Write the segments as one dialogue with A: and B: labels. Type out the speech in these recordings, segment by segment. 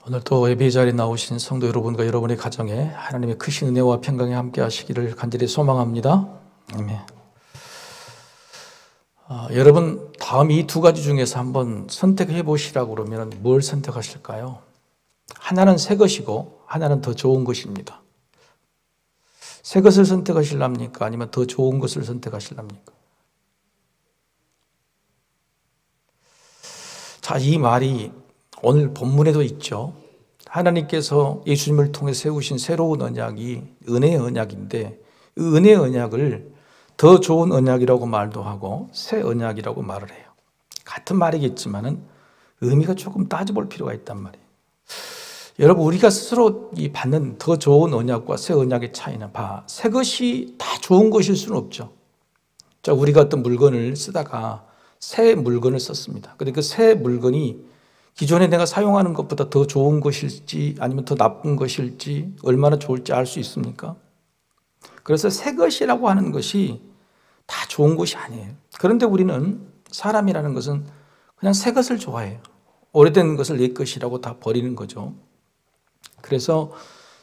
A: 오늘 또 예배 자리에 나오신 성도 여러분과 여러분의 가정에 하나님의 크신 은혜와 평강이 함께 하시기를 간절히 소망합니다. 아멘. 여러분 다음 이 두 가지 중에서 한번 선택해 보시라고 그러면 뭘 선택하실까요? 하나는 새 것이고 하나는 더 좋은 것입니다. 새 것을 선택하실랍니까? 아니면 더 좋은 것을 선택하실랍니까? 자, 이 말이 오늘 본문에도 있죠. 하나님께서 예수님을 통해 세우신 새로운 언약이 은혜의 언약인데 그 은혜의 언약을 더 좋은 언약이라고 말도 하고 새 언약이라고 말을 해요. 같은 말이겠지만은 의미가 조금 따져볼 필요가 있단 말이에요. 여러분, 우리가 스스로 받는 더 좋은 언약과 새 언약의 차이는 새 것이 다 좋은 것일 수는 없죠. 자, 우리가 어떤 물건을 쓰다가 새 물건을 썼습니다. 근데 그 새 물건이 기존에 내가 사용하는 것보다 더 좋은 것일지 아니면 더 나쁜 것일지 얼마나 좋을지 알 수 있습니까? 그래서 새 것이라고 하는 것이 다 좋은 것이 아니에요. 그런데 우리는 사람이라는 것은 그냥 새 것을 좋아해요. 오래된 것을 내 것이라고 다 버리는 거죠. 그래서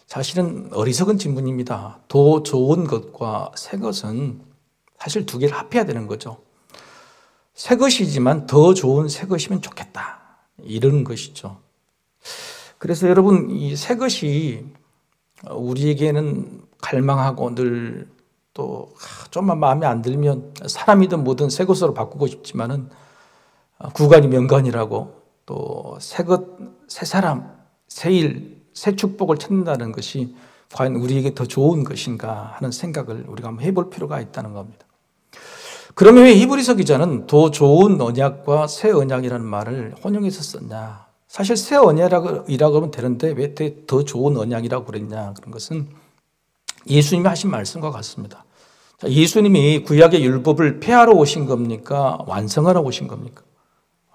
A: 사실은 어리석은 질문입니다. 더 좋은 것과 새 것은 사실 두 개를 합해야 되는 거죠. 새 것이지만 더 좋은 새 것이면 좋겠다. 이런 것이죠. 그래서 여러분, 이 새 것이 우리에게는 갈망하고 늘 또 좀만 마음에 안 들면 사람이든 뭐든 새 것으로 바꾸고 싶지만은 구간이 명간이라고 또 새 것, 새 사람, 새 일, 새 축복을 찾는다는 것이 과연 우리에게 더 좋은 것인가 하는 생각을 우리가 한번 해볼 필요가 있다는 겁니다. 그러면 왜 히브리서 기자는 더 좋은 언약과 새 언약이라는 말을 혼용해서 썼냐? 사실 새 언약이라고 하면 되는데 왜 더 좋은 언약이라고 그랬냐? 그런 것은 예수님이 하신 말씀과 같습니다. 예수님이 구약의 율법을 폐하러 오신 겁니까? 완성하러 오신 겁니까?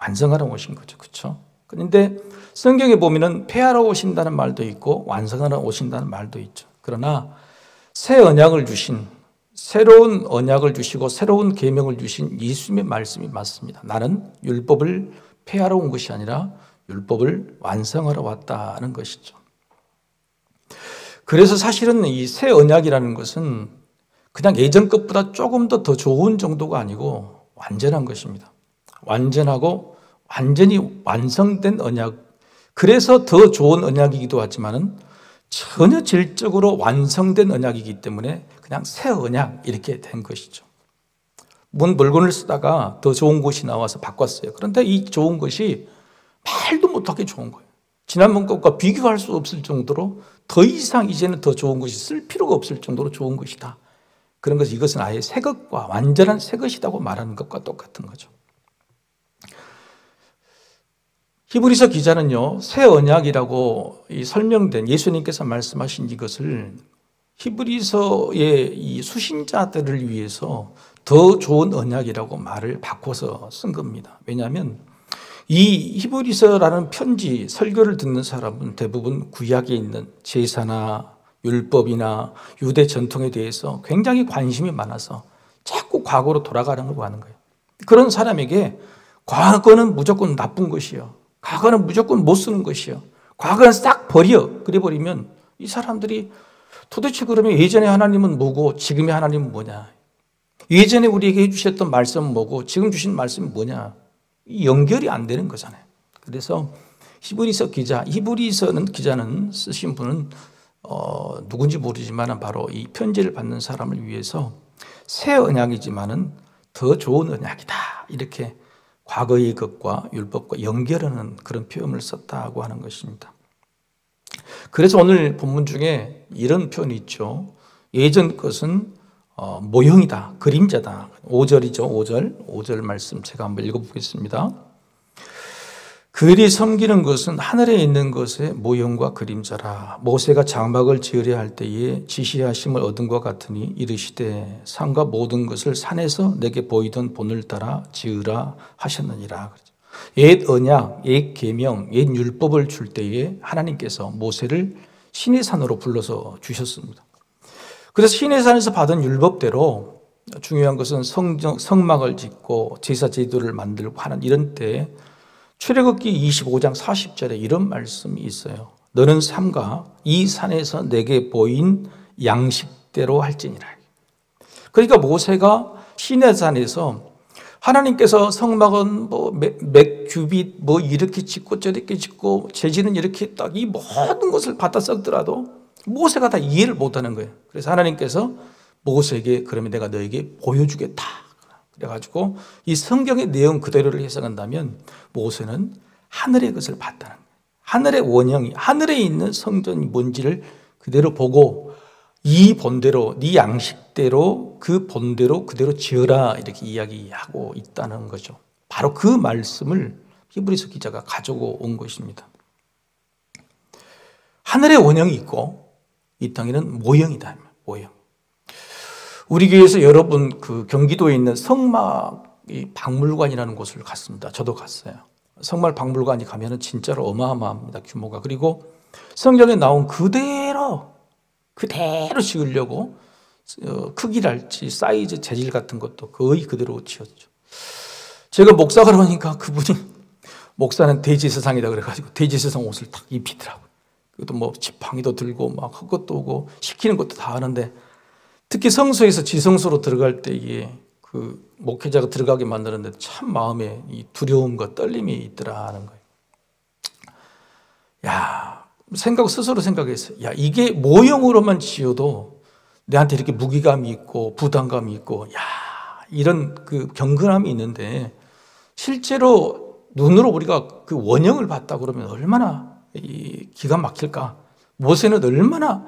A: 완성하러 오신 거죠. 그렇죠? 그런데 성경에 보면은 폐하러 오신다는 말도 있고 완성하러 오신다는 말도 있죠. 그러나 새 언약을 주신, 새로운 언약을 주시고 새로운 계명을 주신 예수님의 말씀이 맞습니다. 나는 율법을 폐하러 온 것이 아니라 율법을 완성하러 왔다는 것이죠. 그래서 사실은 이 새 언약이라는 것은 그냥 예전 것보다 조금 더 좋은 정도가 아니고 완전한 것입니다. 완전하고 완전히 완성된 언약. 그래서 더 좋은 언약이기도 하지만은 전혀 질적으로 완성된 언약이기 때문에 그냥 새 언약 이렇게 된 것이죠. 물건을 쓰다가 더 좋은 것이 나와서 바꿨어요. 그런데 이 좋은 것이 말도 못하게 좋은 거예요. 지난번 것과 비교할 수 없을 정도로 더 이상 이제는 더 좋은 것이 쓸 필요가 없을 정도로 좋은 것이다. 그런 것이 이것은 아예 새 것과 완전한 새 것이라고 말하는 것과 똑같은 거죠. 히브리서 기자는요, 새 언약이라고 설명된 예수님께서 말씀하신 이것을 히브리서의 이 수신자들을 위해서 더 좋은 언약이라고 말을 바꿔서 쓴 겁니다. 왜냐하면 이 히브리서라는 편지, 설교를 듣는 사람은 대부분 구약에 있는 제사나 율법이나 유대 전통에 대해서 굉장히 관심이 많아서 자꾸 과거로 돌아가려고 하는 거예요. 그런 사람에게 과거는 무조건 나쁜 것이요. 과거는 무조건 못 쓰는 것이요. 과거는 싹 버려. 그래 버리면 이 사람들이 도대체 그러면 예전의 하나님은 뭐고 지금의 하나님은 뭐냐? 예전에 우리에게 해주셨던 말씀은 뭐고 지금 주신 말씀은 뭐냐? 연결이 안 되는 거잖아요. 그래서 히브리서 기자는 쓰신 분은 누군지 모르지만 바로 이 편지를 받는 사람을 위해서 새 언약이지만은 더 좋은 언약이다. 이렇게 과거의 것과 율법과 연결하는 그런 표현을 썼다고 하는 것입니다. 그래서 오늘 본문 중에 이런 표현이 있죠. 예전 것은 모형이다, 그림자다. 5절이죠. 5절 말씀 제가 한번 읽어보겠습니다. 그들이 섬기는 것은 하늘에 있는 것의 모형과 그림자라. 모세가 장막을 지으려 할 때에 지시하심을 얻은 것 같으니 이르시되 산과 모든 것을 산에서 내게 보이던 본을 따라 지으라 하셨느니라. 옛 언약, 옛 계명, 옛 율법을 줄 때에 하나님께서 모세를 시내 산으로 불러서 주셨습니다. 그래서 시내산에서 받은 율법대로 중요한 것은 성막을 짓고 제사 제도를 만들고 하는 이런 때 출애굽기 25장 40절에 이런 말씀이 있어요. 너는 삼가 이 산에서 내게 보인 양식대로 할지니라. 그러니까 모세가 시내산에서 하나님께서 성막은 몇 규빗 이렇게 짓고 저렇게 짓고 재질은 이렇게 딱 이 모든 것을 받아 썼더라도 모세가 다 이해를 못하는 거예요. 그래서 하나님께서 모세에게 그러면 내가 너에게 보여주겠다. 그래가지고 이 성경의 내용 그대로를 해석한다면 모세는 하늘의 것을 봤다는 거예요. 하늘의 원형이 하늘에 있는 성전이 뭔지를 그대로 보고 이 본대로 네 양식대로 그 본대로 그대로 지어라 이렇게 이야기하고 있다는 거죠. 바로 그 말씀을 히브리서 기자가 가지고 온 것입니다. 하늘의 원형이 있고 이 땅에는 모형이다. 모형. 우리 교회에서 여러분 그 경기도에 있는 성막 박물관이라는 곳을 갔습니다. 저도 갔어요. 성막 박물관이 가면은 진짜로 어마어마합니다. 규모가. 그리고 성경에 나온 그대로 지으려고 크기랄지 사이즈 재질 같은 것도 거의 그대로 지었죠. 제가 목사가 그러니까 그분이 목사는 대지세상이다 그래가지고 대지세상 옷을 딱 입히더라고요. 그것도 지팡이도 들고 막 헛것도 오고 시키는 것도 다 하는데 특히 성소에서 지성소로 들어갈 때 이게 그 목회자가 들어가게 만드는데 참 마음에 이 두려움과 떨림이 있더라 하는 거예요. 스스로 생각했어요. 이게 모형으로만 지어도 내한테 이렇게 무기감이 있고 부담감이 있고, 이런 그 경건함이 있는데 실제로 눈으로 우리가 그 원형을 봤다 그러면 얼마나 기가 막힐까? 모세는 얼마나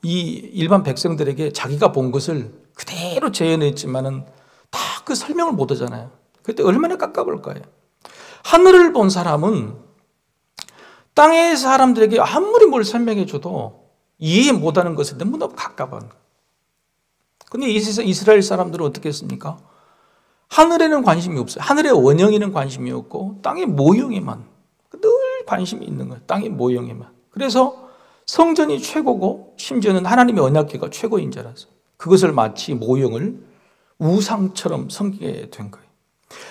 A: 이 일반 백성들에게 자기가 본 것을 그대로 재현했지만은 다 그 설명을 못 하잖아요. 그때 얼마나 깝깝할까요? 하늘을 본 사람은 땅의 사람들에게 아무리 뭘 설명해 줘도 이해 못하는 것에 너무너무 가까운 거예요. 그런데 이스라엘 사람들은 어떻게 했습니까? 하늘에는 관심이 없어요. 하늘의 원형에는 관심이 없고 땅의 모형에만 늘 관심이 있는 거예요. 땅의 모형에만. 그래서 성전이 최고고 심지어는 하나님의 언약궤가 최고인 줄 알았어요. 그것을 마치 모형을 우상처럼 섬기게 된 거예요.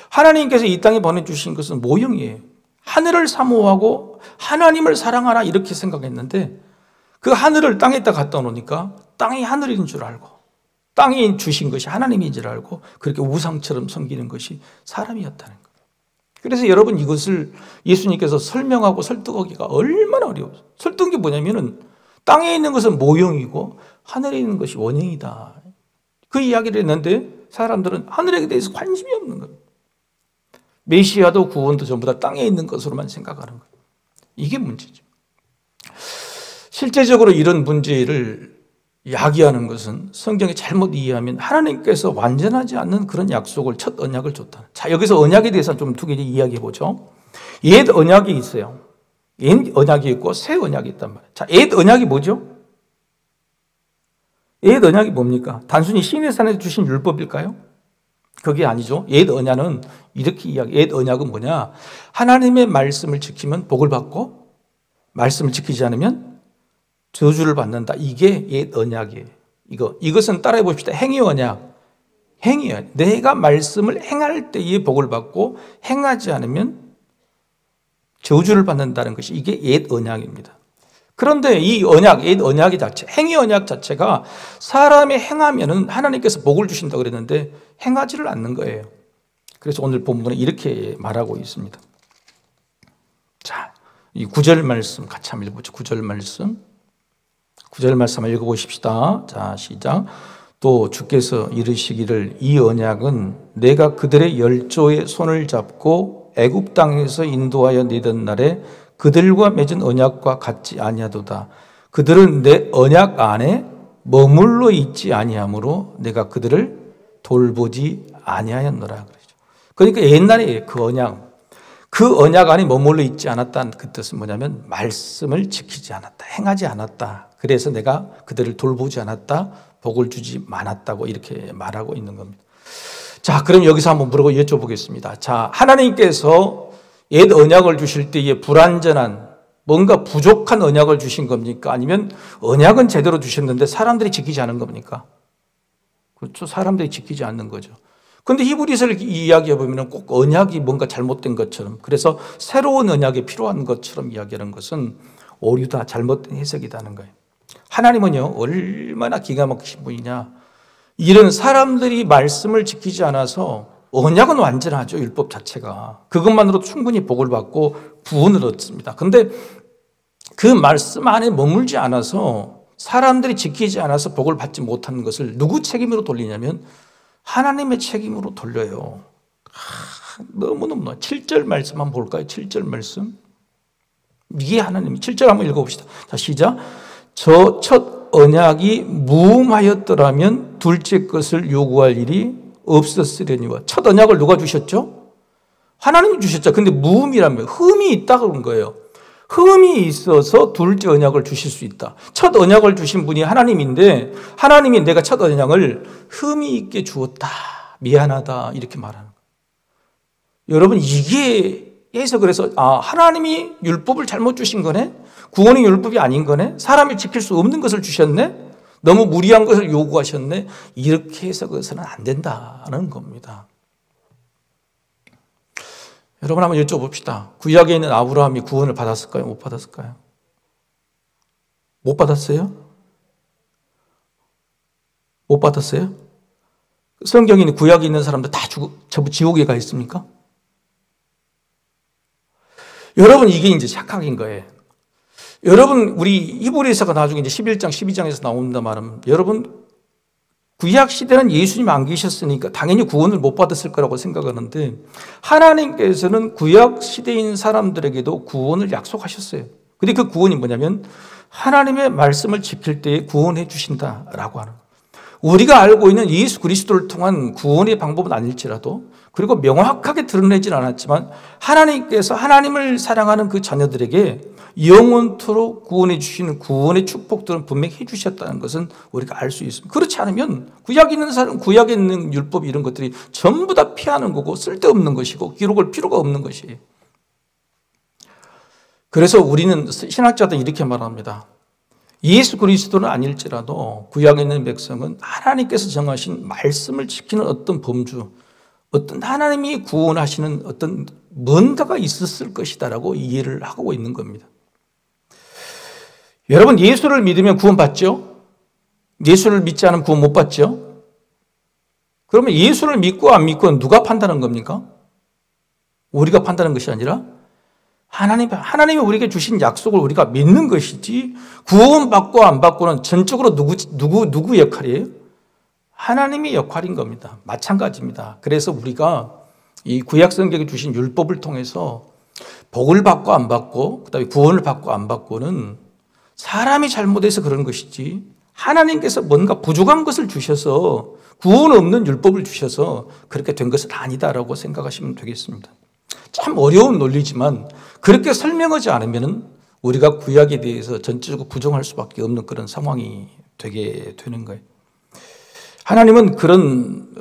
A: 하나님께서 이 땅에 보내주신 것은 모형이에요. 하늘을 사모하고 하나님을 사랑하라 이렇게 생각했는데 그 하늘을 땅에다 갖다 놓으니까 땅이 하늘인 줄 알고 땅이 주신 것이 하나님인 줄 알고 그렇게 우상처럼 섬기는 것이 사람이었다는 거예요. 그래서 여러분 이것을 예수님께서 설명하고 설득하기가 얼마나 어려워요. 설득한 게 뭐냐면은 땅에 있는 것은 모형이고 하늘에 있는 것이 원형이다. 그 이야기를 했는데 사람들은 하늘에 대해서 관심이 없는 거예요. 메시아도 구원도 전부 다 땅에 있는 것으로만 생각하는 거예요. 이게 문제죠. 실제적으로 이런 문제를 야기하는 것은 성경에 잘못 이해하면 하나님께서 완전하지 않는 그런 약속을 첫 언약을 줬다. 자, 여기서 언약에 대해서 좀 두 개 이야기해 보죠. 옛 언약이 있어요. 옛 언약이 있고 새 언약이 있단 말이에요. 자, 옛 언약이 뭐죠? 옛 언약이 뭡니까? 단순히 시내산에서 주신 율법일까요? 그게 아니죠. 옛 언약은 이렇게 옛 언약은 뭐냐? 하나님의 말씀을 지키면 복을 받고 말씀을 지키지 않으면 저주를 받는다. 이게 옛 언약이에요. 이것은 따라해 봅시다. 행위 언약. 행위 언약. 내가 말씀을 행할 때에 복을 받고 행하지 않으면 저주를 받는다는 것이 이게 옛 언약입니다. 그런데 이 언약, 옛 언약의 자체, 행위 언약 자체가 사람이 행하면은 하나님께서 복을 주신다고 그랬는데 행하지를 않는 거예요. 그래서 오늘 본문에 이렇게 말하고 있습니다. 자, 이 9절 말씀 같이 한번 읽어보죠. 9절 말씀 한번 읽어보십시다. 자, 시작. 또 주께서 이르시기를 이 언약은 내가 그들의 열조의 손을 잡고 애굽 땅에서 인도하여 내던 날에 그들과 맺은 언약과 같지 아니하도다. 그들은 내 언약 안에 머물러 있지 아니하므로 내가 그들을 돌보지 아니하였노라 그러죠. 그러니까 옛날에 그 언약 안에 머물러 있지 않았다는 그 뜻은 뭐냐면 말씀을 지키지 않았다, 행하지 않았다. 그래서 내가 그들을 돌보지 않았다, 복을 주지 않았다고 이렇게 말하고 있는 겁니다. 자, 그럼 여기서 한번 물어보고 여쭤보겠습니다. 자, 하나님께서 옛 언약을 주실 때에 불완전한 뭔가 부족한 언약을 주신 겁니까? 아니면 언약은 제대로 주셨는데 사람들이 지키지 않은 겁니까? 그렇죠. 사람들이 지키지 않는 거죠. 그런데 히브리서를 이야기해 보면 꼭 언약이 뭔가 잘못된 것처럼, 그래서 새로운 언약이 필요한 것처럼 이야기하는 것은 오류다, 잘못된 해석이다는 거예요. 하나님은요, 얼마나 기가 막히신 분이냐. 이런 사람들이 말씀을 지키지 않아서, 언약은 완전하죠, 율법 자체가. 그것만으로도 충분히 복을 받고 구원을 얻습니다. 그런데 그 말씀 안에 머물지 않아서, 사람들이 지키지 않아서 복을 받지 못하는 것을 누구 책임으로 돌리냐면 하나님의 책임으로 돌려요. 너무너무 7절 말씀 한번 볼까요? 7절 말씀. 이게 하나님, 7절 한번 읽어봅시다. 자, 시작. 저 첫 언약이 무음하였더라면 둘째 것을 요구할 일이 없었으려니와. 첫 언약을 누가 주셨죠? 하나님이 주셨죠. 근데 무음이라면 흠이 있다 그런 거예요. 흠이 있어서 둘째 언약을 주실 수 있다. 첫 언약을 주신 분이 하나님인데, 하나님이 내가 첫 언약을 흠이 있게 주었다, 미안하다, 이렇게 말하는 거예요. 여러분, 이게 해서 하나님이 율법을 잘못 주신 거네? 구원이 율법이 아닌 거네? 사람이 지킬 수 없는 것을 주셨네? 너무 무리한 것을 요구하셨네? 이렇게 해석해서는 안 된다는 겁니다. 여러분, 한번 여쭤봅시다. 구약에 있는 아브라함이 구원을 받았을까요? 못 받았을까요? 못 받았어요? 못 받았어요? 성경에 있는 구약에 있는 사람들 다 전부 지옥에 가 있습니까? 여러분, 이게 이제 착각인 거예요. 여러분, 우리 히브리서가 나중에 이제 11장, 12장에서 나온다 말하면, 여러분, 구약 시대는 예수님 안 계셨으니까 당연히 구원을 못 받았을 거라고 생각하는데, 하나님께서는 구약 시대인 사람들에게도 구원을 약속하셨어요. 근데 그 구원이 뭐냐면 하나님의 말씀을 지킬 때에 구원해 주신다라고 하는 거예요. 우리가 알고 있는 예수 그리스도를 통한 구원의 방법은 아닐지라도, 그리고 명확하게 드러내진 않았지만 하나님께서 하나님을 사랑하는 그 자녀들에게 영원토록 구원해 주시는 구원의 축복들은 분명히 해 주셨다는 것은 우리가 알 수 있습니다. 그렇지 않으면 구약에 있는 사람, 구약에 있는 율법 이런 것들이 전부 다 피하는 거고 쓸데없는 것이고 기록할 필요가 없는 것이에요. 그래서 우리는, 신학자들은 이렇게 말합니다. 예수 그리스도는 아닐지라도 구약에 있는 백성은 하나님께서 정하신 말씀을 지키는 어떤 범주, 어떤 하나님이 구원하시는 어떤 뭔가가 있었을 것이다라고 이해를 하고 있는 겁니다. 여러분, 예수를 믿으면 구원 받죠? 예수를 믿지 않으면 구원 못 받죠? 그러면 예수를 믿고 안 믿고는 누가 판단하는 겁니까? 우리가 판단하는 것이 아니라 하나님이 우리에게 주신 약속을 우리가 믿는 것이지, 구원받고 안 받고는 전적으로 누구 역할이에요? 하나님의 역할인 겁니다. 마찬가지입니다. 그래서 우리가 이 구약 성경에 주신 율법을 통해서 복을 받고 안 받고, 그다음에 구원을 받고 안 받고는 사람이 잘못해서 그런 것이지, 하나님께서 뭔가 부족한 것을 주셔서, 구원 없는 율법을 주셔서 그렇게 된 것은 아니다라고 생각하시면 되겠습니다. 참 어려운 논리지만 그렇게 설명하지 않으면 우리가 구약에 대해서 전적으로 부정할 수밖에 없는 그런 상황이 되게 되는 거예요. 하나님은 그런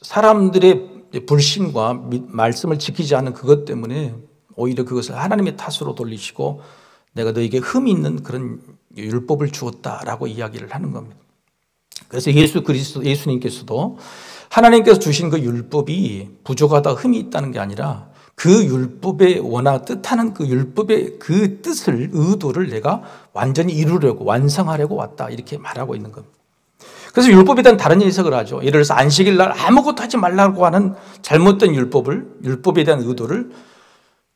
A: 사람들의 불신과 말씀을 지키지 않는 그것 때문에 오히려 그것을 하나님의 탓으로 돌리시고, 내가 너에게 흠이 있는 그런 율법을 주었다라고 이야기를 하는 겁니다. 그래서 예수님께서도 하나님께서 주신 그 율법이 부족하다, 흠이 있다는 게 아니라 그 율법의 뜻하는 그 율법의 그 뜻을, 의도를 내가 완전히 이루려고, 완성하려고 왔다, 이렇게 말하고 있는 겁니다. 그래서 율법에 대한 다른 해석을 하죠. 예를 들어서 안식일 날 아무것도 하지 말라고 하는 잘못된 율법에 대한 의도를,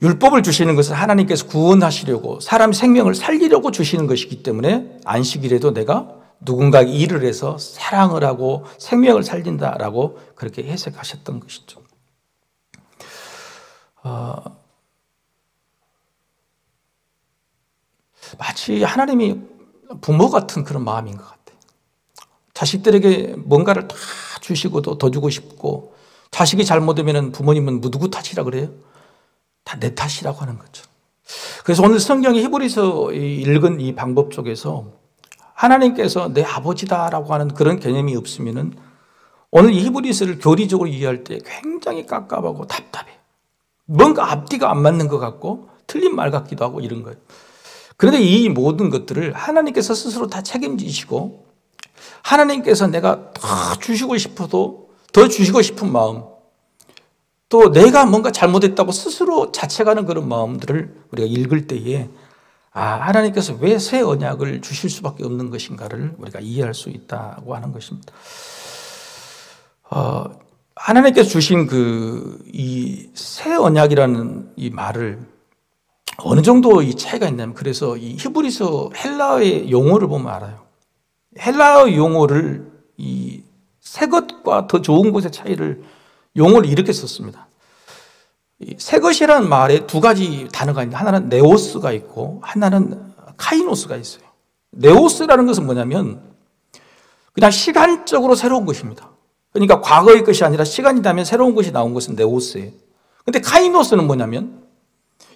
A: 율법을 주시는 것은 하나님께서 구원하시려고, 사람 생명을 살리려고 주시는 것이기 때문에 안식일에도 내가 누군가에게 일을 해서 사랑을 하고 생명을 살린다라고 그렇게 해석하셨던 것이죠. 마치 하나님이 부모 같은 그런 마음인 것 같아요. 자식들에게 뭔가를 다 주시고도 더 주고 싶고, 자식이 잘못하면 부모님은 누구 탓이라 그래요? 다 내 탓이라고 하는 거죠. 그래서 오늘 성경의 히브리서 읽은 이 방법 속에서 하나님께서 내 아버지다라고 하는 그런 개념이 없으면은 오늘 이 히브리서를 교리적으로 이해할 때 굉장히 깝깝하고 답답해요. 뭔가 앞뒤가 안 맞는 것 같고 틀린 말 같기도 하고 이런 거예요. 그런데 이 모든 것들을 하나님께서 스스로 다 책임지시고, 하나님께서 내가 더 주시고 싶어도 더 주시고 싶은 마음, 또 내가 뭔가 잘못했다고 스스로 자책하는 그런 마음들을 우리가 읽을 때에 하나님께서 왜 새 언약을 주실 수밖에 없는 것인가를 우리가 이해할 수 있다고 하는 것입니다. 하나님께서 주신 이 새 언약이라는 이 말을 어느 정도 이 차이가 있냐면, 그래서 이 히브리서 헬라어의 용어를 보면 알아요. 헬라어 용어를 이 새 것과 더 좋은 것의 차이를 용어를 이렇게 썼습니다. 새 것이라는 말에 두 가지 단어가 있는데, 하나는 네오스가 있고 하나는 카이노스가 있어요. 네오스라는 것은 뭐냐면 그냥 시간적으로 새로운 것입니다. 그러니까 과거의 것이 아니라 시간이 나면 새로운 것이 나온 것은 네오스예요. 근데 카이노스는 뭐냐면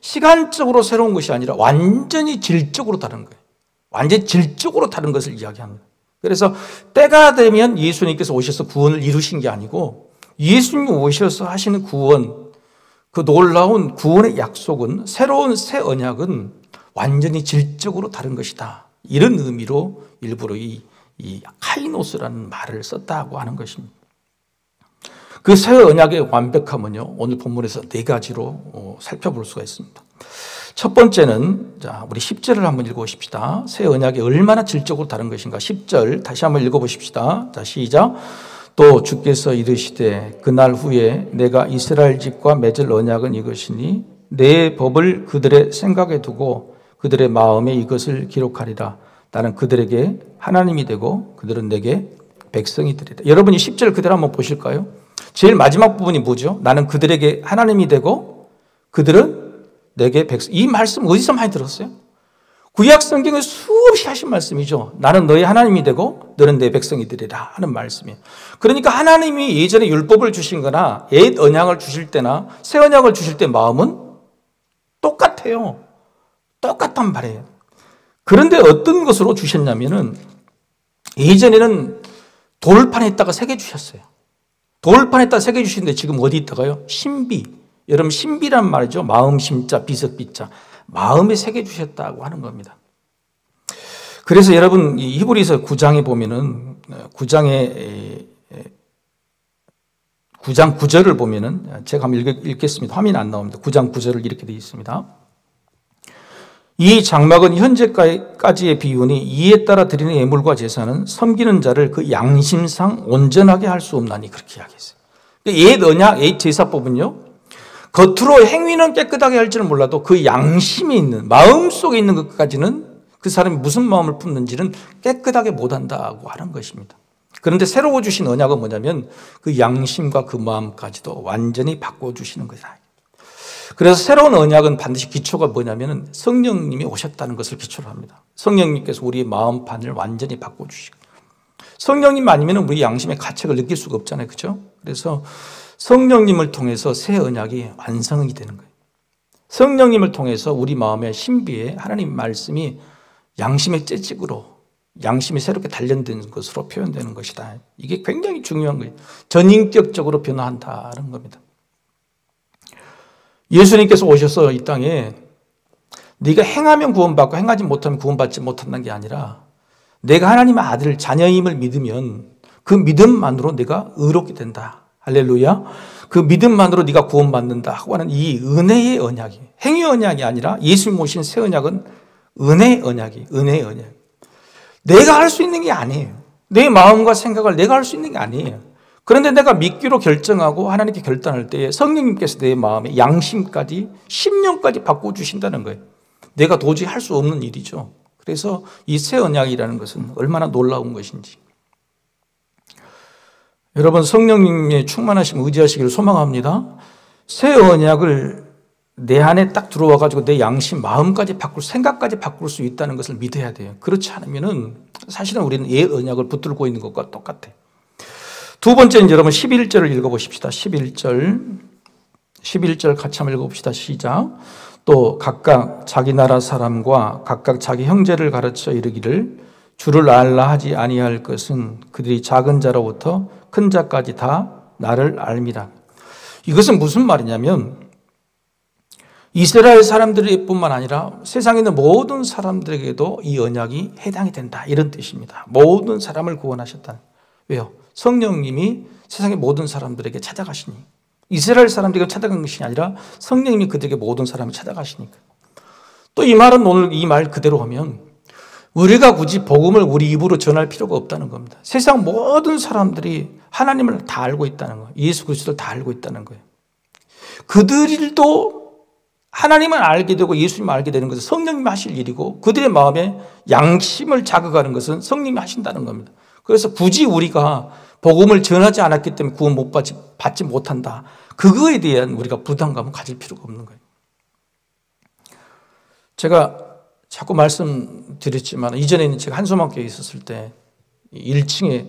A: 시간적으로 새로운 것이 아니라 완전히 질적으로 다른 거예요. 완전히 질적으로 다른 것을 이야기합니다. 그래서 때가 되면 예수님께서 오셔서 구원을 이루신 게 아니고, 예수님이 오셔서 하시는 구원, 그 놀라운 구원의 약속은, 새로운 새 언약은 완전히 질적으로 다른 것이다. 이런 의미로 일부러 이 카이노스라는 말을 썼다고 하는 것입니다. 그 새 언약의 완벽함은요, 오늘 본문에서 네 가지로 살펴볼 수가 있습니다. 첫 번째는, 우리 10절을 한번 읽어보십시다. 새 언약이 얼마나 질적으로 다른 것인가. 10절 다시 한번 읽어보십시다. 시작. 또 주께서 이르시되 그날 후에 내가 이스라엘 집과 맺을 언약은 이것이니 내 법을 그들의 생각에 두고 그들의 마음에 이것을 기록하리라. 나는 그들에게 하나님이 되고 그들은 내게 백성이 되리라. 여러분이 10절 그대로 한번 보실까요? 제일 마지막 부분이 뭐죠? 나는 그들에게 하나님이 되고 그들은 내게 백성. 이 말씀 어디서 많이 들었어요? 구약 성경에 수없이 하신 말씀이죠. 나는 너의 하나님이 되고 너는 내 백성이 되리라 하는 말씀이에요. 그러니까 하나님이 예전에 율법을 주신 거나 옛 언약을 주실 때나 새 언약을 주실 때 마음은 똑같아요. 똑같단 말이에요. 그런데 어떤 것으로 주셨냐면은, 예전에는 돌판에다가 새겨 주셨어요. 돌판에다가 새겨 주시는데 지금 어디 있다가요? 신비. 여러분, 신비란 말이죠. 마음 심자 비석비자. 마음에 새겨 주셨다고 하는 겁니다. 그래서 여러분, 이 히브리서 9장에 보면은 9장 9절을 보면은, 제가 한번 읽겠습니다. 화면이 안 나옵니다. 9장 9절을 이렇게 되어 있습니다. 이 장막은 현재까지의 비유니 이에 따라 드리는 예물과 제사는 섬기는 자를 그 양심상 온전하게 할 수 없나니, 그렇게 이야기했어요. 옛 언약, 옛 제사법은요, 겉으로 행위는 깨끗하게 할지는 몰라도 그 양심이 있는, 마음속에 있는 것까지는, 그 사람이 무슨 마음을 품는지는 깨끗하게 못한다고 하는 것입니다. 그런데 새로 주신 언약은 뭐냐면 그 양심과 그 마음까지도 완전히 바꿔주시는 거다. 그래서 새로운 언약은 반드시 기초가 뭐냐면 성령님이 오셨다는 것을 기초로 합니다. 성령님께서 우리의 마음판을 완전히 바꿔주시고, 성령님 아니면 우리 양심의 가책을 느낄 수가 없잖아요. 그렇죠? 그래서 성령님을 통해서 새 언약이 완성이 되는 거예요. 성령님을 통해서 우리 마음의 신비에 하나님 말씀이 양심의 채찍으로, 양심이 새롭게 단련된 것으로 표현되는 것이다. 이게 굉장히 중요한 거예요. 전인격적으로 변화한다는 겁니다. 예수님께서 오셔서 이 땅에 네가 행하면 구원받고 행하지 못하면 구원받지 못한다는 게 아니라, 내가 하나님의 아들 자녀임을 믿으면 그 믿음만으로 내가 의롭게 된다. 할렐루야. 그 믿음만으로 네가 구원받는다 하고 하는 이 은혜의 언약이, 행위 언약이 아니라 예수님 오신 새 언약은 은혜의 언약이, 은혜의 언약. 내가 할 수 있는 게 아니에요. 내 마음과 생각을 내가 할 수 있는 게 아니에요. 그런데 내가 믿기로 결정하고 하나님께 결단할 때에 성령님께서 내 마음의 양심까지, 심령까지 바꿔주신다는 거예요. 내가 도저히 할 수 없는 일이죠. 그래서 이 새 언약이라는 것은 얼마나 놀라운 것인지. 여러분, 성령님의 충만하심을 의지하시기를 소망합니다. 새 언약을 내 안에 딱 들어와가지고 내 양심, 마음까지 바꿀, 생각까지 바꿀 수 있다는 것을 믿어야 돼요. 그렇지 않으면은 사실은 우리는 옛 언약을 붙들고 있는 것과 똑같아요. 두 번째는 여러분 11절을 읽어보십시다. 11절 같이 한번 읽어봅시다. 시작. 또 각각 자기 나라 사람과 각각 자기 형제를 가르쳐 이르기를 주를 알라 하지 아니할 것은 그들이 작은 자로부터 큰 자까지 다 나를 알미라. 이것은 무슨 말이냐면 이스라엘 사람들뿐만 아니라 세상에 있는 모든 사람들에게도 이 언약이 해당이 된다, 이런 뜻입니다. 모든 사람을 구원하셨다. 왜요? 성령님이 세상의 모든 사람들에게 찾아가시니. 이스라엘 사람들에게 찾아간 것이 아니라 성령님이 그들에게 모든 사람을 찾아가시니까. 또 이 말은 오늘 이 말 그대로 하면 우리가 굳이 복음을 우리 입으로 전할 필요가 없다는 겁니다. 세상 모든 사람들이 하나님을 다 알고 있다는 거예요. 예수 그리스도를 다 알고 있다는 거예요. 그들도 하나님을 알게 되고 예수님을 알게 되는 것은 성령님이 하실 일이고 그들의 마음에 양심을 자극하는 것은 성령님이 하신다는 겁니다. 그래서 굳이 우리가 복음을 전하지 않았기 때문에 구원 못 받지 못한다. 그거에 대한 우리가 부담감을 가질 필요가 없는 거예요. 제가 자꾸 말씀드렸지만 이전에는 제가 한소망교회에 있었을 때 1층에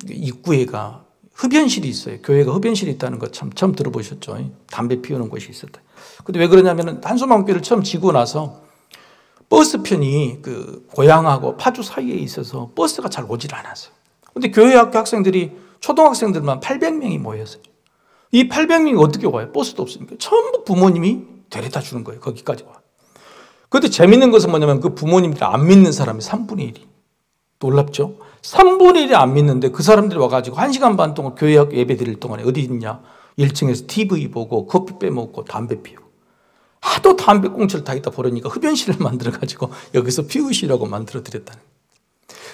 A: 입구에가 흡연실이 있어요. 교회가 흡연실이 있다는 거 참 처음 들어보셨죠? 담배 피우는 곳이 있었다. 근데 왜 그러냐면 한소망교회를 처음 지고 나서 버스편이 그 고향하고 파주 사이에 있어서 버스가 잘 오질 않았어요. 근데 교회 학교 학생들이 초등학생들만 800명이 모였어요. 이 800명이 어떻게 와요? 버스도 없으니까 전부 부모님이 데려다 주는 거예요. 거기까지 와. 그런데 재밌는 것은 뭐냐면 그 부모님들이 안 믿는 사람이 3분의 1이. 놀랍죠? 3분의 1이 안 믿는데 그 사람들이 와가지고 1시간 반 동안 교회 학교 예배 드릴 동안에 어디 있냐? 1층에서 TV 보고 커피 빼먹고 담배 피우고. 하도 담배 꽁초를 다 있다 버리니까 흡연실을 만들어가지고 여기서 피우시라고 만들어 드렸다는 거예요.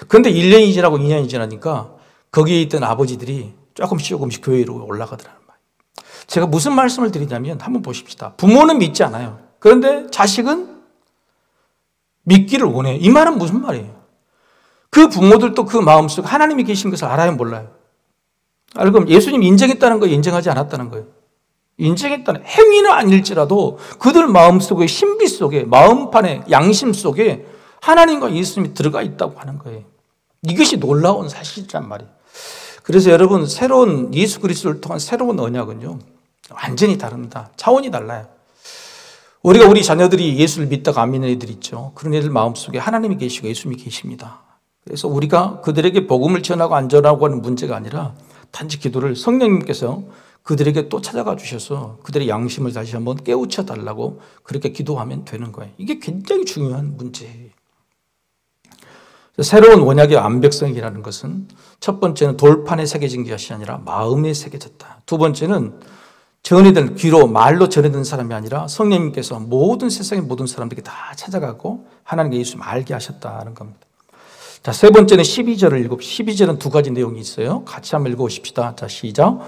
A: 그런데 1년이 지나고 2년이 지나니까 거기에 있던 아버지들이 조금씩 교회로 올라가더라는 말이에요. 제가 무슨 말씀을 드리냐면 한번 보십시다. 부모는 믿지 않아요. 그런데 자식은 믿기를 원해요. 이 말은 무슨 말이에요? 그 부모들도 그 마음속에 하나님이 계신 것을 알아요, 몰라요? 그럼 예수님 인정했다는 거예요, 인정하지 않았다는 거예요? 인정했다는 행위는 아닐지라도 그들 마음속에 신비 속에 마음판에 양심 속에 하나님과 예수님이 들어가 있다고 하는 거예요. 이것이 놀라운 사실이란 말이에요. 그래서 여러분 새로운 예수 그리스도를 통한 새로운 언약은요 완전히 다릅니다. 차원이 달라요. 우리가 우리 자녀들이 예수를 믿다가 안 믿는 애들 있죠. 그런 애들 마음속에 하나님이 계시고 예수님이 계십니다. 그래서 우리가 그들에게 복음을 전하고 안 전하고 하는 문제가 아니라 단지 기도를 성령님께서 그들에게 또 찾아가 주셔서 그들의 양심을 다시 한번 깨우쳐 달라고 그렇게 기도하면 되는 거예요. 이게 굉장히 중요한 문제예요. 새로운 언약의 완벽성이라는 것은 첫 번째는 돌판에 새겨진 것이 아니라 마음에 새겨졌다. 두 번째는 전해든 귀로 말로 전해든 사람이 아니라 성령님께서 모든 세상의 모든 사람들에게 다 찾아가고 하나님과 예수님 알게 하셨다는 겁니다. 자, 세 번째는 12절을 12절은 두 가지 내용이 있어요. 같이 한번 읽어보십시다. 자, 시작.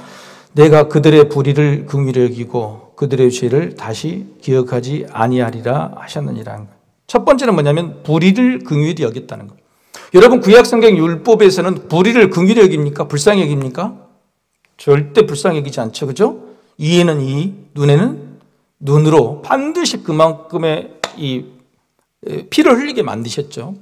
A: 내가 그들의 불의를 긍휼히 여기고 그들의 죄를 다시 기억하지 아니하리라 하셨느니라. 첫 번째는 뭐냐면 불의를 긍휼히 여겼다는 것. 여러분 구약성경 율법에서는 불의를 긍휼히 여깁니까? 불쌍히 여깁니까? 절대 불쌍히 여기지 않죠. 그죠? 이에는 이, 눈에는 눈으로 반드시 그만큼의 이 피를 흘리게 만드셨죠.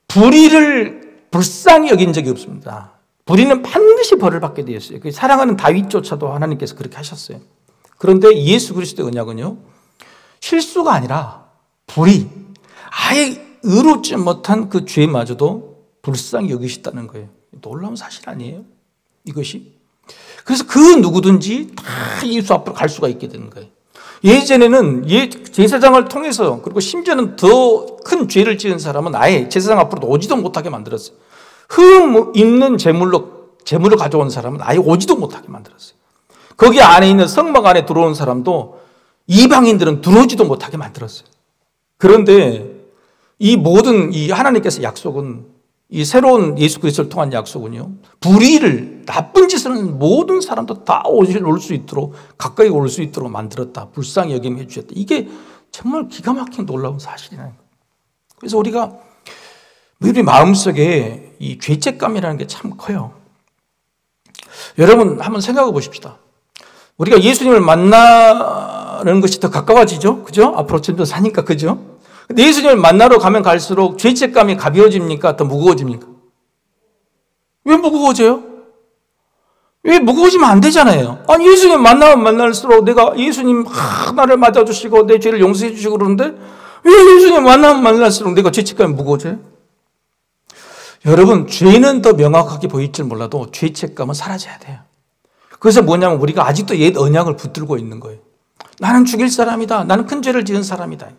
A: 불의를 불쌍히 여긴 적이 없습니다. 불의는 반드시 벌을 받게 되었어요. 사랑하는 다윗조차도 하나님께서 그렇게 하셨어요. 그런데 예수 그리스도의 언약은요, 실수가 아니라 불의, 아예 의롭지 못한 그 죄마저도 불쌍히 여기셨다는 거예요. 놀라운 사실 아니에요? 이것이. 그래서 그 누구든지 다 예수 앞으로 갈 수가 있게 되는 거예요. 예전에는 제사장을 통해서 그리고 심지어는 더 큰 죄를 지은 사람은 아예 제사장 앞으로 오지도 못하게 만들었어요. 흠 있는 재물을 가져온 사람은 아예 오지도 못하게 만들었어요. 거기 안에 있는 성막 안에 들어온 사람도 이방인들은 들어오지도 못하게 만들었어요. 그런데 이 모든 이 하나님께서 약속은 이 새로운 예수 그리스도를 통한 약속은요, 불의를 나쁜 짓을 하는 모든 사람도 다 올 수 있도록 가까이 올 수 있도록 만들었다. 불쌍히 여김해 주셨다. 이게 정말 기가 막힌 놀라운 사실이라는 거예요. 그래서 우리가 우리 마음속에 이 죄책감이라는 게 참 커요. 여러분 한번 생각해 보십시다. 우리가 예수님을 만나는 것이 더 가까워지죠? 그죠? 앞으로 좀 더 사니까, 그죠? 근데 예수님을 만나러 가면 갈수록 죄책감이 가벼워집니까? 더 무거워집니까? 왜 무거워져요? 왜 무거워지면 안 되잖아요. 아니, 예수님 만나면 만날수록 내가 예수님 나를 맞아주시고 내 죄를 용서해 주시고 그러는데 왜 예수님 만나면 만날수록 내가 죄책감이 무거워져요? 여러분, 죄는 더 명확하게 보일 줄 몰라도 죄책감은 사라져야 돼요. 그래서 뭐냐면 우리가 아직도 옛 언약을 붙들고 있는 거예요. 나는 죽일 사람이다. 나는 큰 죄를 지은 사람이다.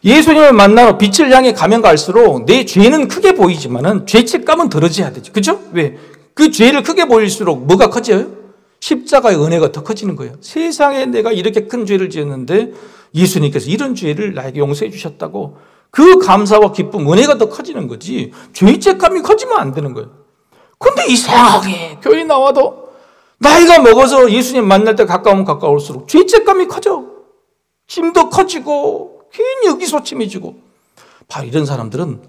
A: 예수님을 만나러 빛을 향해 가면 갈수록 내 죄는 크게 보이지만은 죄책감은 덜어져야 되죠. 그렇죠? 왜? 그 죄를 크게 보일수록 뭐가 커져요? 십자가의 은혜가 더 커지는 거예요. 세상에 내가 이렇게 큰 죄를 지었는데 예수님께서 이런 죄를 나에게 용서해 주셨다고 그 감사와 기쁨, 은혜가 더 커지는 거지 죄책감이 커지면 안 되는 거예요. 근데 이상하게 교회 나와도 나이가 먹어서 예수님 만날 때 가까우면 가까울수록 죄책감이 커져. 힘도 커지고 괜히 의기소침해지고. 바로 이런 사람들은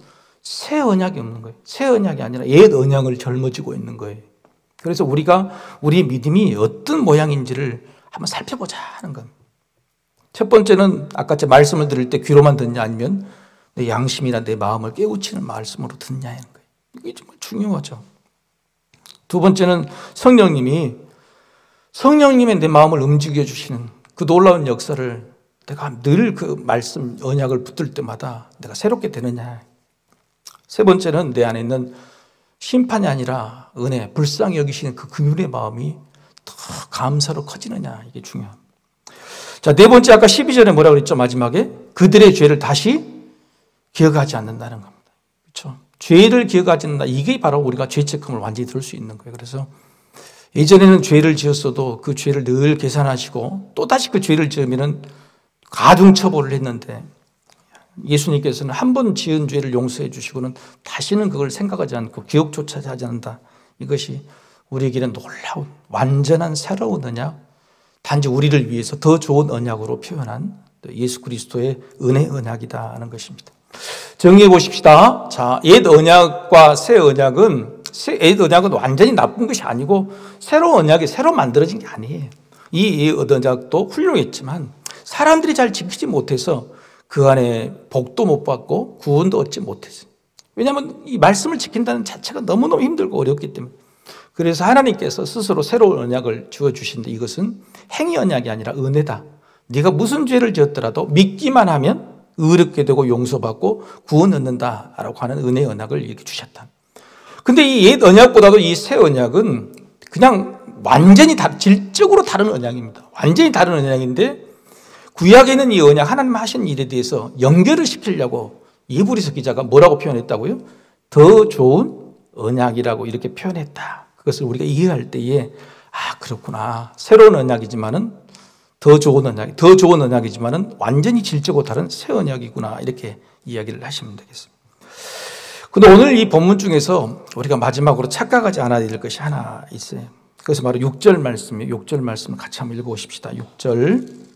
A: 새 언약이 없는 거예요. 새 언약이 아니라 옛 언약을 젊어지고 있는 거예요. 그래서 우리가 우리의 믿음이 어떤 모양인지를 한번 살펴보자 하는 겁니다. 첫 번째는 아까 제 말씀을 들을 때 귀로만 듣냐 아니면 내 양심이나 내 마음을 깨우치는 말씀으로 듣냐 하는 거예요. 이게 정말 중요하죠. 두 번째는 성령님의 내 마음을 움직여 주시는 그 놀라운 역사를 내가 늘 그 말씀 언약을 붙들 때마다 내가 새롭게 되느냐. 세 번째는 내 안에 있는 심판이 아니라 은혜, 불쌍히 여기시는 그 긍휼의 마음이 더 감사로 커지느냐. 이게 중요합니다. 자, 네 번째 아까 12절에 뭐라고 그랬죠? 마지막에 그들의 죄를 다시 기억하지 않는다는 겁니다. 그렇죠? 죄를 기억하지 않는다. 이게 바로 우리가 죄책감을 완전히 들 수 있는 거예요. 그래서 예전에는 죄를 지었어도 그 죄를 늘 계산하시고 또 다시 그 죄를 지으면은 가중처벌을 했는데 예수님께서는 한 번 지은 죄를 용서해 주시고는 다시는 그걸 생각하지 않고 기억조차 하지 않는다. 이것이 우리에게는 놀라운 완전한 새로운 언약, 단지 우리를 위해서 더 좋은 언약으로 표현한 예수 그리스도의 은혜 언약이다 하는 것입니다. 정리해 보십시다. 자, 옛 언약과 새 언약은 완전히 나쁜 것이 아니고 새로운 언약이 새로 만들어진 게 아니에요. 이 옛 언약도 훌륭했지만 사람들이 잘 지키지 못해서 그 안에 복도 못 받고 구원도 얻지 못했어요. 왜냐하면 이 말씀을 지킨다는 자체가 너무너무 힘들고 어렵기 때문에. 그래서 하나님께서 스스로 새로운 언약을 주어주신데 이것은 행위 언약이 아니라 은혜다. 네가 무슨 죄를 지었더라도 믿기만 하면 의롭게 되고 용서받고 구원 얻는다라고 하는 은혜의 언약을 이렇게 주셨다. 근데 이 옛 언약보다도 이 새 언약은 그냥 완전히 질적으로 다른 언약입니다. 완전히 다른 언약인데 구약에 있는 이 언약, 하나님 하신 일에 대해서 연결을 시키려고 이브리서 기자가 뭐라고 표현했다고요? 더 좋은 언약이라고 이렇게 표현했다. 그것을 우리가 이해할 때에 그렇구나. 새로운 언약이지만은 더 좋은 언약이지만은 완전히 질적으로 다른 새 언약이구나. 이렇게 이야기를 하시면 되겠습니다. 근데 오늘 이 본문 중에서 우리가 마지막으로 착각하지 않아야 될 것이 하나 있어요. 그것은 바로 6절 말씀이에요. 6절 말씀을 같이 한번 읽어보십시다. 6절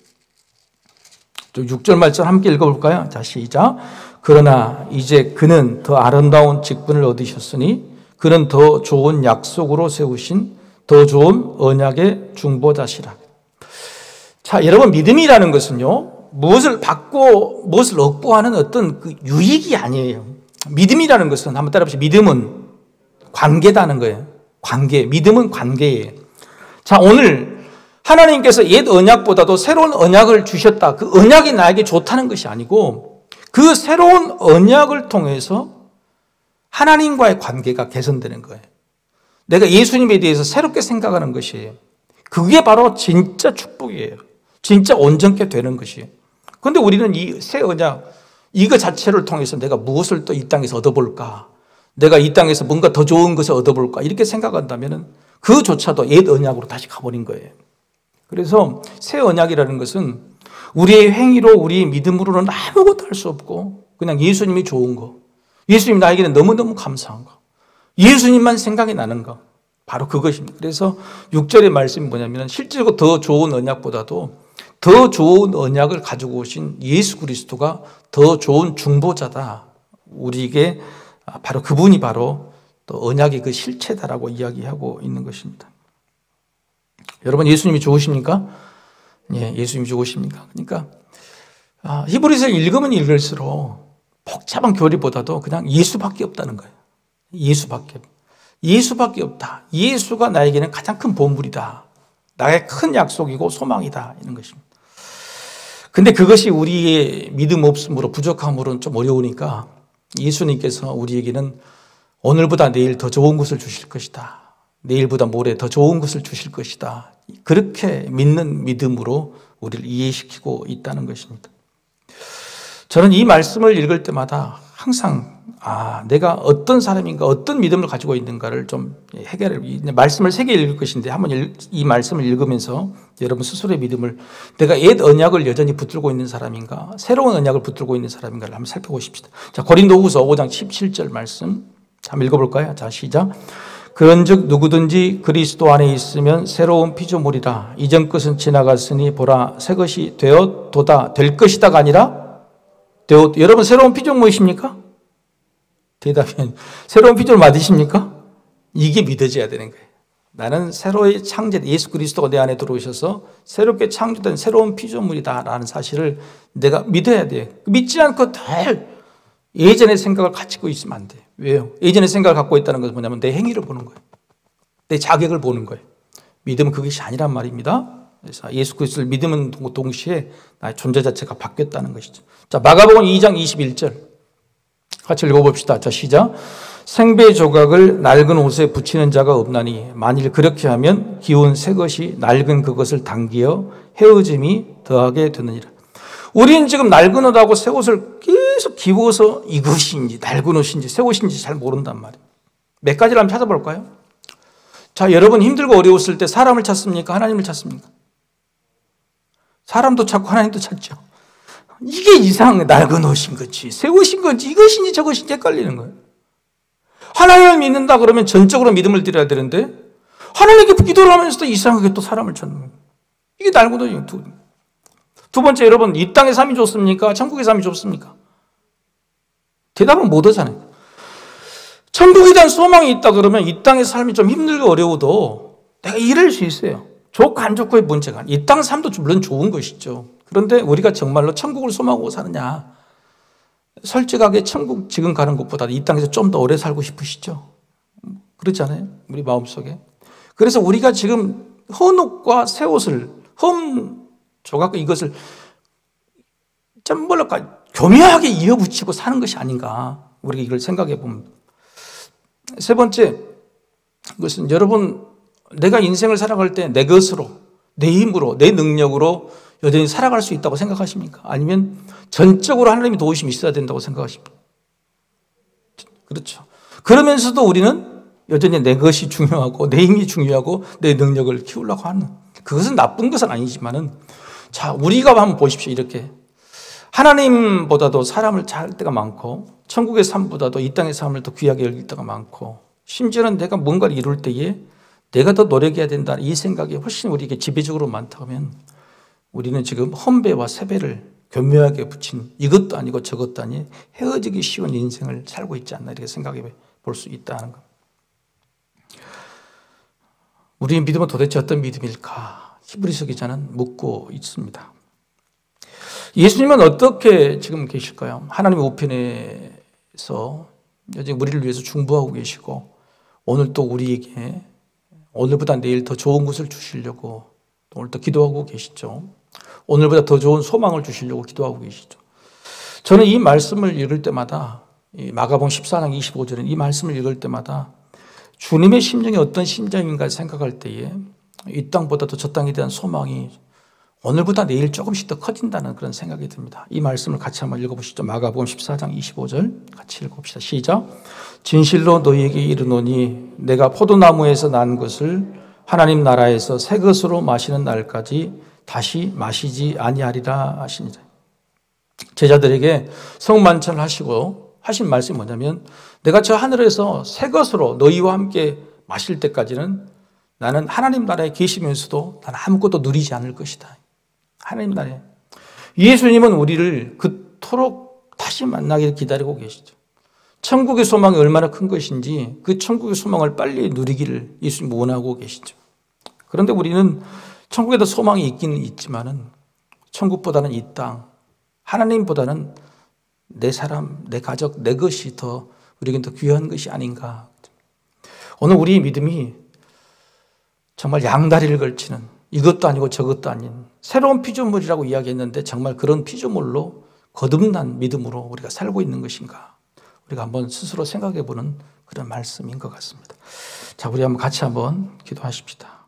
A: 말씀 함께 읽어볼까요? 자, 시작. 그러나 이제 그는 더 아름다운 직분을 얻으셨으니 그는 더 좋은 약속으로 세우신 더 좋은 언약의 중보자시라. 자, 여러분, 믿음이라는 것은요, 무엇을 받고 무엇을 얻고 하는 어떤 그 유익이 아니에요. 믿음이라는 것은 한번 따라해보시죠. 믿음은 관계다는 거예요. 관계. 믿음은 관계예요. 자, 오늘 하나님께서 옛 언약보다도 새로운 언약을 주셨다. 그 언약이 나에게 좋다는 것이 아니고 그 새로운 언약을 통해서 하나님과의 관계가 개선되는 거예요. 내가 예수님에 대해서 새롭게 생각하는 것이에요. 그게 바로 진짜 축복이에요. 진짜 온전케 되는 것이에요. 그런데 우리는 이 새 언약, 이거 자체를 통해서 내가 무엇을 또 이 땅에서 얻어볼까? 내가 이 땅에서 뭔가 더 좋은 것을 얻어볼까? 이렇게 생각한다면 그조차도 옛 언약으로 다시 가버린 거예요. 그래서 새 언약이라는 것은 우리의 행위로 우리의 믿음으로는 아무것도 할 수 없고 그냥 예수님이 좋은 거, 예수님 나에게는 너무너무 감사한 거, 예수님만 생각이 나는 거, 바로 그것입니다. 그래서 6절의 말씀이 뭐냐면 실제로 더 좋은 언약보다도 더 좋은 언약을 가지고 오신 예수 그리스도가 더 좋은 중보자다. 우리에게 바로 그분이 바로 또 언약의 그 실체다라고 이야기하고 있는 것입니다. 여러분, 예수님이 좋으십니까? 예, 예수님이 좋으십니까? 그러니까 히브리서 읽으면 읽을수록 복잡한 교리보다도 그냥 예수밖에 없다는 거예요. 예수밖에 없다. 예수가 나에게는 가장 큰 보물이다. 나의 큰 약속이고 소망이다. 이런 것입니다. 근데 그것이 우리의 믿음 없음으로 부족함으로는 좀 어려우니까 예수님께서 우리에게는 오늘보다 내일 더 좋은 것을 주실 것이다. 내일보다 모레 더 좋은 것을 주실 것이다. 그렇게 믿는 믿음으로 우리를 이해시키고 있다는 것입니다. 저는 이 말씀을 읽을 때마다 항상 내가 어떤 사람인가, 어떤 믿음을 가지고 있는가를 좀 말씀을 3개 읽을 것인데 한번 이 말씀을 읽으면서 여러분 스스로의 믿음을 내가 옛 언약을 여전히 붙들고 있는 사람인가, 새로운 언약을 붙들고 있는 사람인가를 한번 살펴보십시다. 자, 고린도후서 5장 17절 말씀 한번 읽어볼까요? 자, 시작. 그런즉 누구든지 그리스도 안에 있으면 새로운 피조물이라. 이전 것은 지나갔으니 보라 새 것이 되었도다. 될 것이다가 아니라 되었. 여러분 새로운 피조물이십니까? 대답이 새로운 피조물 맞으십니까? 이게 믿어져야 되는 거예요. 나는 새로이 창조된 예수 그리스도가 내 안에 들어오셔서 새롭게 창조된 새로운 피조물이다라는 사실을 내가 믿어야 돼요. 믿지 않고 늘 예전의 생각을 가지고 있으면 안 돼요. 왜요? 예전의 생각을 갖고 있다는 것은 뭐냐면 내 행위를 보는 거예요. 내 자격을 보는 거예요. 믿음은 그것이 아니란 말입니다. 그래서 예수 그리스도를 믿으면 동시에 나의 존재 자체가 바뀌었다는 것이죠. 자, 마가복음 2장 21절 같이 읽어봅시다. 자, 시작. 생배 조각을 낡은 옷에 붙이는 자가 없나니 만일 그렇게 하면 기운 새 것이 낡은 그것을 당기어 헤어짐이 더하게 되느니라. 우리는 지금 낡은 옷하고 새 옷을 계속 기워서 이것인지 낡은 옷인지 새 옷인지 잘 모른단 말이에요. 몇 가지를 한번 찾아볼까요? 자, 여러분 힘들고 어려웠을 때 사람을 찾습니까? 하나님을 찾습니까? 사람도 찾고 하나님도 찾죠. 이게 이상해. 낡은 옷인 건지 새 옷인 건지 이것인지 저것인지 헷갈리는 거예요. 하나님을 믿는다 그러면 전적으로 믿음을 드려야 되는데 하나님께 기도를 하면서도 이상하게 또 사람을 찾는 거예요. 이게 낡은 옷이에요. 두 번째, 여러분 이 땅의 삶이 좋습니까? 천국의 삶이 좋습니까? 대답을 못 하잖아요. 천국에 대한 소망이 있다 그러면 이 땅의 삶이 좀 힘들고 어려워도 내가 이럴 수 있어요. 좋고 안 좋고의 문제가 아니에요. 이 땅 삶도 물론 좋은 것이죠. 그런데 우리가 정말로 천국을 소망하고 사느냐? 솔직하게 천국 지금 가는 것보다 이 땅에서 좀 더 오래 살고 싶으시죠? 그렇지 않아요? 우리 마음속에. 그래서 우리가 지금 헌 옷과 새 옷을 조각과 이것을 좀 뭐랄까 교묘하게 이어붙이고 사는 것이 아닌가, 우리가 이걸 생각해 보면. 세 번째, 그것은 여러분 내가 인생을 살아갈 때 내 것으로, 내 힘으로, 내 능력으로 여전히 살아갈 수 있다고 생각하십니까? 아니면 전적으로 하나님의 도우심이 있어야 된다고 생각하십니까? 그렇죠. 그러면서도 우리는 여전히 내 것이 중요하고 내 힘이 중요하고 내 능력을 키우려고 하는, 그것은 나쁜 것은 아니지만은, 자, 우리가 한번 보십시오. 이렇게 하나님보다도 사람을 잘 때가 많고 천국의 삶보다도 이 땅의 삶을 더 귀하게 여길 때가 많고, 심지어는 내가 뭔가를 이룰 때에 내가 더 노력해야 된다 이 생각이 훨씬 우리에게 지배적으로 많다면 우리는 지금 헌배와 세배를 교묘하게 붙인 이것도 아니고 저것도 아닌 헤어지기 쉬운 인생을 살고 있지 않나, 이렇게 생각해 볼 수 있다는 것. 우리의 믿음은 도대체 어떤 믿음일까? 히브리서 기자는 묻고 있습니다. 예수님은 어떻게 지금 계실까요? 하나님의 우편에서 여전히 우리를 위해서 중보하고 계시고, 오늘 또 우리에게 오늘보다 내일 더 좋은 것을 주시려고 오늘 또 기도하고 계시죠. 오늘보다 더 좋은 소망을 주시려고 기도하고 계시죠. 저는 이 말씀을 읽을 때마다, 마가복음 14장 25절에 이 말씀을 읽을 때마다 주님의 심정이 어떤 심정인가 생각할 때에 이 땅보다도 저 땅에 대한 소망이 오늘보다 내일 조금씩 더 커진다는 그런 생각이 듭니다. 이 말씀을 같이 한번 읽어보시죠. 마가복음 14장 25절 같이 읽어봅시다. 시작. 진실로 너희에게 이르노니 내가 포도나무에서 난 것을 하나님 나라에서 새 것으로 마시는 날까지 다시 마시지 아니하리라 하시니라. 제자들에게 성만찬을 하시고 하신 말씀이 뭐냐면, 내가 저 하늘에서 새 것으로 너희와 함께 마실 때까지는 나는 하나님 나라에 계시면서도 나는 아무것도 누리지 않을 것이다. 하나님 나라에. 예수님은 우리를 그토록 다시 만나기를 기다리고 계시죠. 천국의 소망이 얼마나 큰 것인지 그 천국의 소망을 빨리 누리기를 예수님 원하고 계시죠. 그런데 우리는 천국에도 소망이 있기는 있지만은 천국보다는 이 땅, 하나님보다는 내 사람, 내 가족, 내 것이 더 우리에겐 더 귀한 것이 아닌가. 오늘 우리의 믿음이 정말 양다리를 걸치는, 이것도 아니고 저것도 아닌 새로운 피조물이라고 이야기했는데 정말 그런 피조물로 거듭난 믿음으로 우리가 살고 있는 것인가, 우리가 한번 스스로 생각해 보는 그런 말씀인 것 같습니다. 자, 우리 한번 같이 한번 기도하십시다.